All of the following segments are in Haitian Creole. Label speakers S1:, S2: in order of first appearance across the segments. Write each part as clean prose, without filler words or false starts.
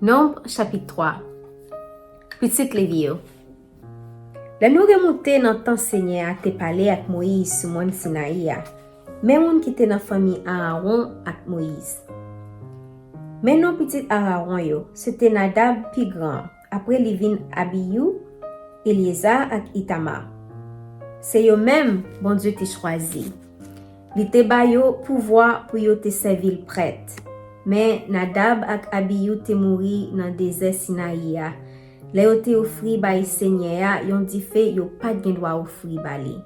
S1: Nombre chapitre 3. Petite Lévi yo. La nou remonte nan tan Seigneur a te pale ak Moïse sou mont Sinaï ya. Men moun ki te nan fami Aaron ak Moïse. Men non petit Aaron yo, se te Nadab pi gran, apre li vin Abiyu, Elieza ak Itama. Se yo même bon Dieu te chwazi. Li te ba yo pouvoi pou yo te servil prêtre. Men Nadab ak Abiyu te mouri nan désert Sinaï ya. Le yo te ofri bay Seigneur ya, yon di fe yo pat gen dwa ofri bali.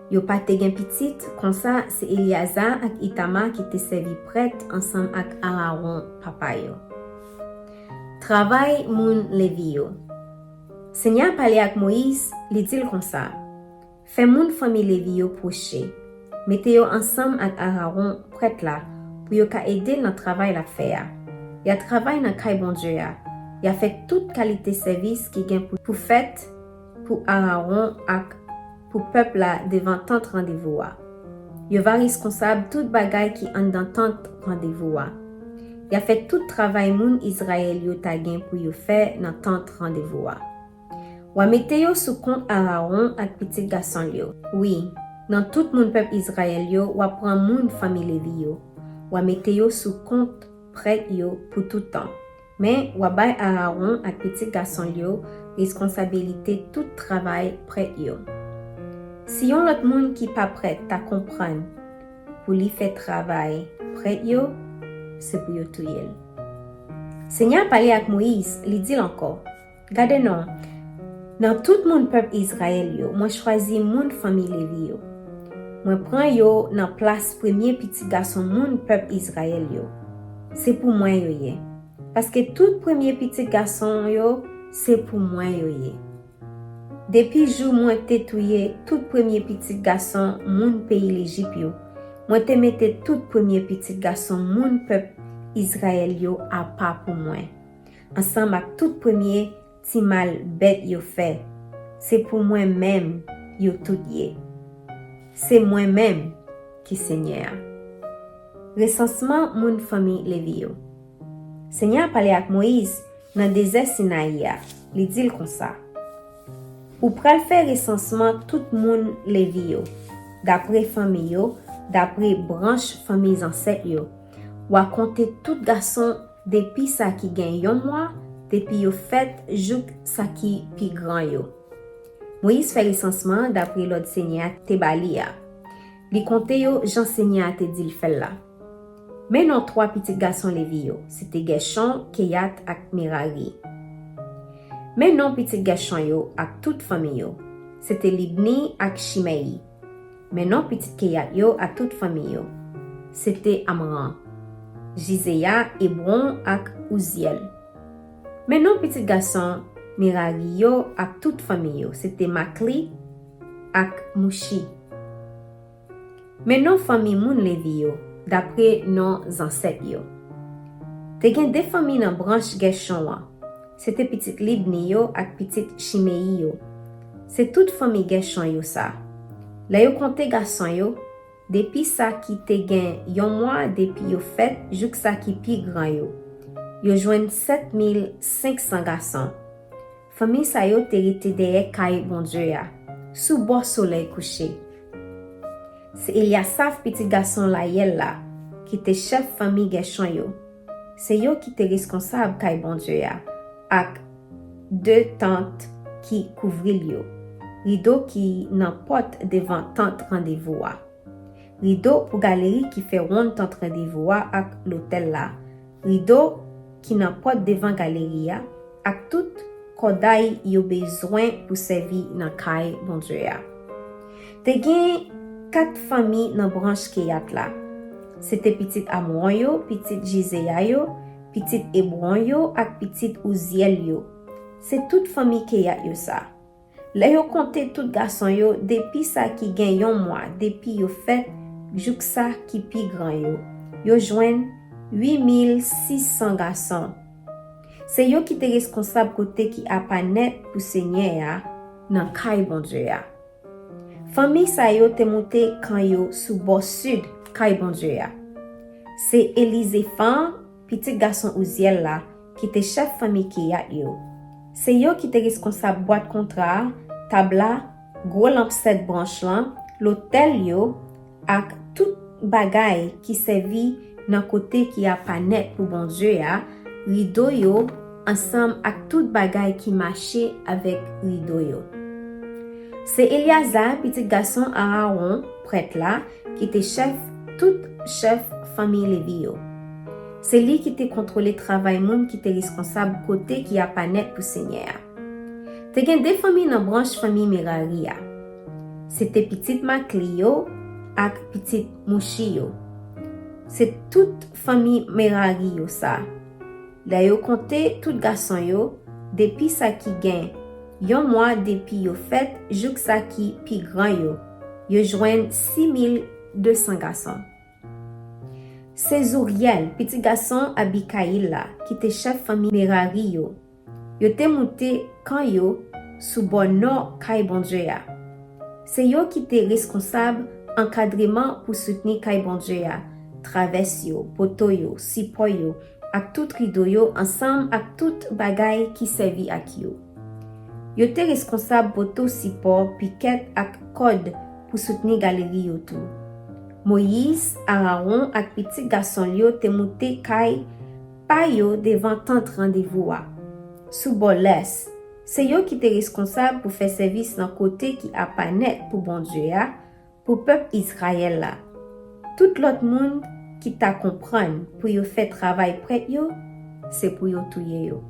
S1: Yo pat te gen pitit, kon sa se Elieza ak Itama ki te servi prêtre ensemble ak Aaron papa yo. Travay moun Levi yo. Seigneur pale ak Moïse, li dil kon sa. Fe moun fami Levi yo proche. Mete yo ensemble ak Aaron prêtre la, pou yo ka ede nan travay la fe ya. Ya travay nan kay bon Dieu ya. Ya fait toute qualité service qui gen pour fête pour Aaron ak pour peuple là devant tant rendez-vous. Yo va responsable toute bagay qui en dans tant rendez-vous. Ya fait tout travail moun Israël yo ta gen pour yo faire dans tant rendez-vous. Wa mette yo sous compte Aaron ak petit garçon yo. Oui, dans tout moun peuple Israël yo, wa prend moun famille Lévi yo. Wa mette yo sous compte prêtre yo pour tout temps. Mais wabay Aaron ak petit garçon yo responsabilité tout travail prêt yo. Si yon lot moun ki pa prêt ta comprendre pour li fait travail prêt yo, c'est pour yo touyel. Seigneur parle ak Moïse, li dit encore, gade non, dans tout moun peuple Israël yo, moi choisi moun famille Lévi yo. Moi prend yo nan place premier petit garçon moun peuple Israël yo. C'est pour moi yo ye. Parce que tout premier petit garçon yo, c'est pour moi yo ye. Depuis jour moi te touye tout premier petit garçon moun pays l'Égypte yo, moi te mette tout premier petit garçon moun peuple Israël yo à part pour moi. Ensemble avec tout premier ti mal bête yo fait. C'est pour moi même yo tout ye. C'est moi même qui Seigneur. Recensement moun famille Lévi yo. Seigneur parle ak Moïse dans désert Sinaï ya, li dil kon sa. Ou pral faire recensement tout moun Lévi yo, d'après famille yo, d'après branche famille ancêtre yo. Ou a compter tout garçon depuis sa ki gen yon mois, depuis yo fait jouk sa ki pi grand yo. Moïse fait recensement d'après l'ordre Seigneur te bali ya. Li compte yo Jean Seigneur te dil fel la. Mais non trois petits garçons Lévi yo, c'était Gershon, Keyat ak Merari. Mais non petit Gershon yo ak toute famille yo, c'était Libni ak Shimei. Mais non petit Keyat yo ak toute famille yo, c'était Amran, Jizéa, Hébron ak Uziel. Mais non petit garçon Merari yo ak toute famille yo, c'était Makli ak Mushi. Mais non famille moun Lévi yo, d'après nos ancêtres yo. Te gen deux familles dans branche Gershon wa. C'était petite Libni yo ak petite Shimei yo. C'est toute famille Gershon yo ça. La yo compte garçon yo, depuis ça qui te gen yon mois depuis yo fait jouk ça qui pi grand yo. Yo joine 7500 garçons. Famille sa yo te rete derrière kay bon Dieu ya, sous bord soleil couché. C'est Eliasaph petit garçon la yel la, qui te chef famille Gershon yo. C'est yo qui te responsable kay bon Dieu ya, ak deux tentes qui couvril yo. Rideau qui nan porte devant tente rendez-vous wa. Rideau pour galerie qui fait ronde tente rendez-vous wa ak l'hôtel la. Rideau qui nan porte devant galerie ya, ak tout koday yo besoin pour servir nan kay bon Dieu ya. Te gen 4 familles dans branche Keyat la. C'était petit Amron yo, petit Jizéa yo, petit Hébron yo ak petit Uziel yo. C'est toute famille Keyat yo ça. Là yo compté tout garçon yo depuis ça qui gen yon mois, depuis yo fait jouk ça qui pi grand yo. Yo joine 8600 garçons. C'est yo qui te responsable côté qui a pas net pour Seigneur ya nan kay bon Dieu ya. Famille sa yo te monte kan yo sous bord sud kay bon Dieu ya. C'est Éliséphan, petit garçon Uziel là, qui te chef famille Kiyat yo. C'est yo qui te responsable boîte contrat, tabla, gros lampe 7 branche lan, l'hôtel yo, ak tout bagay qui servi nan côté qui a pas net pour bon Dieu ya, rideau yo, ensemble ak tout bagay qui marchait avec rideau yo. C'est Eliazar, petit garçon Aaron, prêtre là, qui était tout chef famille Lévi yo. C'est lui qui te contrôlé travail moun qui te responsable côté qui a pas net pour Seigneur. Te gen deux familles dans branche famille Merari ya. C'était petite Maclio ak petite Mouchi yo. C'est toute famille Merari yo ça. La yo compté tout garçon yo depuis ça qui gen. Yon mois depuis yo fait jouk ça qui pi grand yo. Yo joignent 6200 garçons. C'est Zouriel, petit garçon Abikaïl là, qui était chef famille Merari yo. Yo te monté quand yo sous bon nord Kai bon Dieu ya. C'est yo qui était responsable encadrement pour soutenir Kai bon Dieu ya. Traverse yo, poto yo, sipo yo, ak tout rideau yo ensemble ak tout bagay qui servi ak yo. Yo te responsable poto sipo, piquet ak code pour soutenir galerie yo tout. Moïse, Aaron ak petit garçon yo te monté Kai pa yo devant tant rendez-vous wa. Sous boles, c'est yo qui te responsable pour faire service dans côté qui a pas net pour bon Dieu ya, pour peuple Israël là. Tout l'autre monde qui t'a comprendre pour yo faire travail près yo, c'est pour yo touyer yo.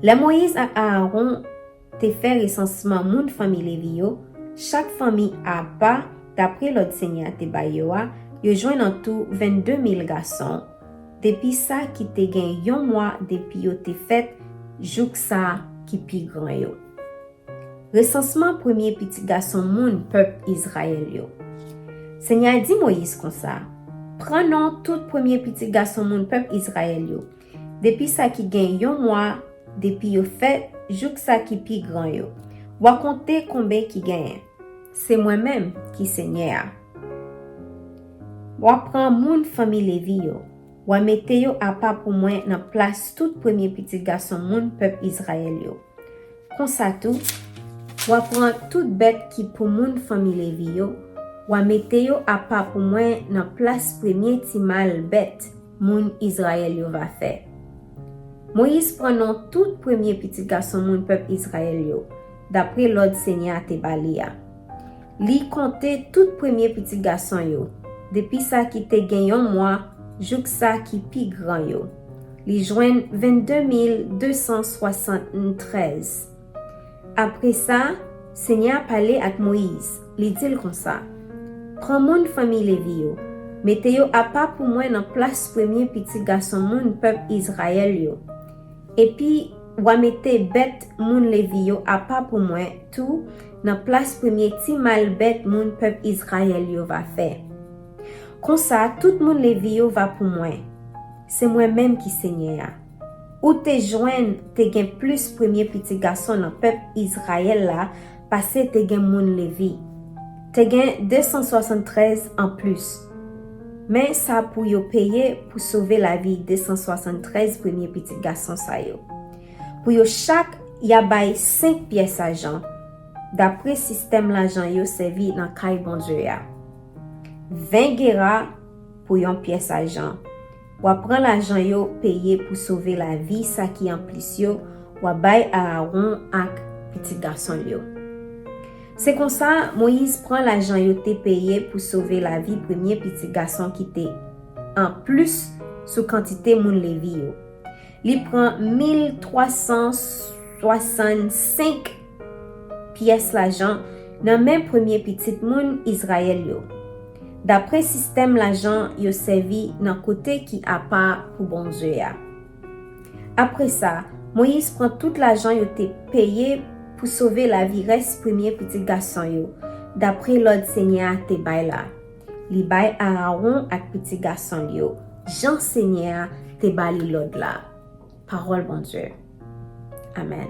S1: La Moïse ak Aaron te fait recensement moun famille Lévi yo, chaque famille a pas d'après l'autre Seigneur te ba yo joint en tout 22 000 garçons. Depuis ça qui te gen yon mois depuis yo te fait jouk ça qui pi grand yo. Recensement premier petit garçon moun peuple Israël yo. Seigneur dit Moïse comme ça. Prenons tout premier petit garçon moun peuple Israël yo. Depuis ça qui gen yon mois depuis yo fait jouk ça qui pi grand yo. Wa compter combien qui gagne. C'est moi-même qui Seigneur. Wa prend moun famille Lévi yo. Wa mette yo à pas pour moi dans place tout premier petit garçon moun peuple Israël yo. Comme ça tout, wa prend toute bête qui pour moun famille Lévi yo, wa mette yo à pas pour moi dans place premier timal bête moun Israël yo va faire. Moïse prenant tout premier petit garçon moun peuple Israël yo, d'après l'ordre Seigneur te balia. Li comptait tout premier petit garçon yo, depuis ça qui te gen yon mois, jouk ça qui pi grand yo. Li joignent 22 273. Après ça, Seigneur parlait avec Moïse. Li dit comme ça. Prends mon famille Lévi yo. Mettez yo à pas pour moi dans place premier petit garçon moun peuple Israël yo. Et puis, wa mettez bête moun Lévi yo à pas pour moi tout dans place premier ti mal bête moun peuple Israël yo va faire. Comme ça, tout le monde Lévi yo va pour moi. C'est moi-même qui Seigneur. Ou te joindre, te gen plus premier petit garçon dans peuple Israël là, parce que te gen moun Lévi. Te gen 273 en plus. Mais ça pour yo payer pour sauver la vie 273 premier petit garçon ça yo. Pour yo chaque y bay 5 pièces argent. D'après système l'argent yo servi dans kay bon Dieu ya. 20 guéra pour yon pièce argent. Ou prend l'argent yo payé pour sauver la vie ça qui en plus yo, ou bay Aaron ak petit garçon yo. C'est comme ça Moïse prend l'argent yo te payé pour sauver la vie premier petit garçon qui te en plus sous quantité moun Lévi yo. Li prend 1365 pièces l'argent dans même premier petit moun Israël yo. D'après système l'argent yo servi dans côté qui a pas pour bon Dieu ya. Après ça, Moïse prend tout l'argent yo te payé pour sauver la vie reste premier petit garçon yo. D'après l'ordre Seigneur te bay la. Li bay Aaron ak petit garçon yo. Jean Seigneur te bali l'ordre la. Parole bon Dieu. Amen.